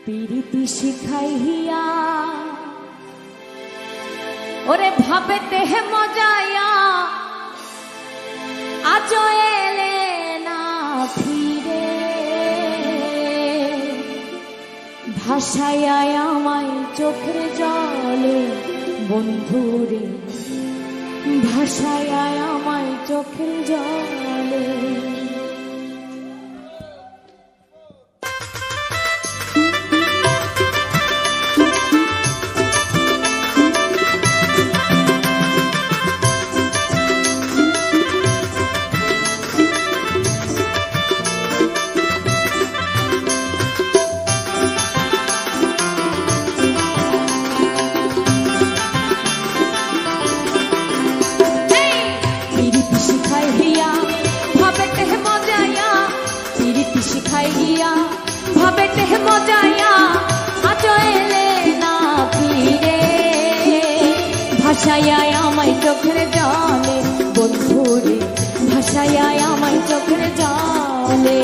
পিরিতি শিখাইয়া ওরে ভাবেতে হে মজায়া আজ এলে না ফিরে ভাষায় আমায় চোখের জলে বন্ধুরে ভাষায় আমায় চোখের জলে শিখাইয়া ভাবেতে মজায়া আজ এলে না ফিরে ভাষায় আমায় চোখের জলে বন্ধুরে ভাষায় আমায় চোখের জলে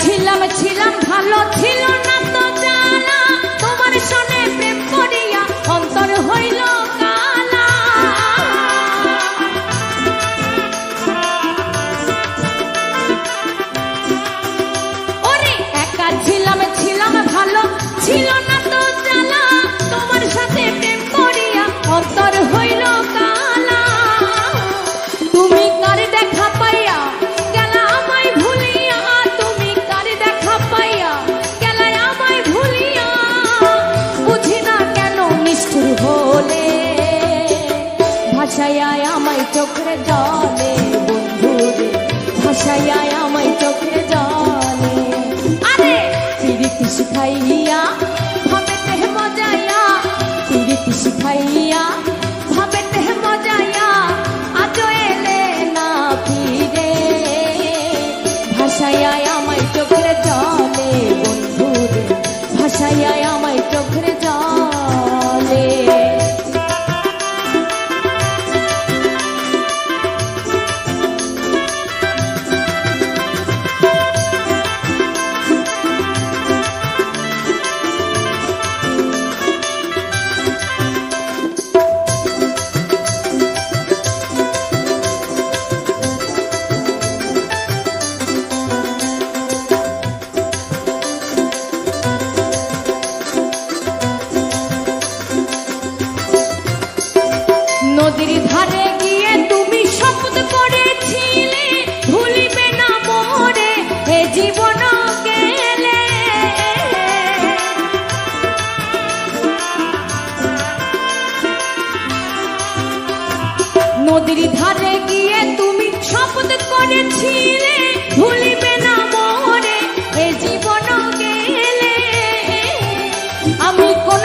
ছিলাম ছিলাম ভালো ছিল না তো জানা তোমার সনে প্রেম করিয়া অন্তর হইল কালা ওরে একা ছিলাম ছিলাম ভালো ছিল না তো জানা তোমার সাথে প্রেম করিয়া অন্তর হইল কালা তুমি কার দেখা পাইয়া ভাষায় আমায় চোখের জলে বন্ধুরে ভাষায় আমায় চোখের জলে আরে পিরিতি শিখাইয়া ভাবেতে মজায়া পিরিতি শিখাইয়া ভাবেতে মজায়া আজ এলে না ফিরে ভাষায় আমায় চোখের জলে বন্ধুরে ভাষায় আমায় চোখের জলে নদীর ধারে গিয়ে তুমি শপথ করেছিলে ভুলিবে না মোরে এ জীবন গেলে নদীর ধারে গিয়ে তুমি শপথ করেছিলে ভুলিবে না মোরে এ জীবন গেলে আমি কোন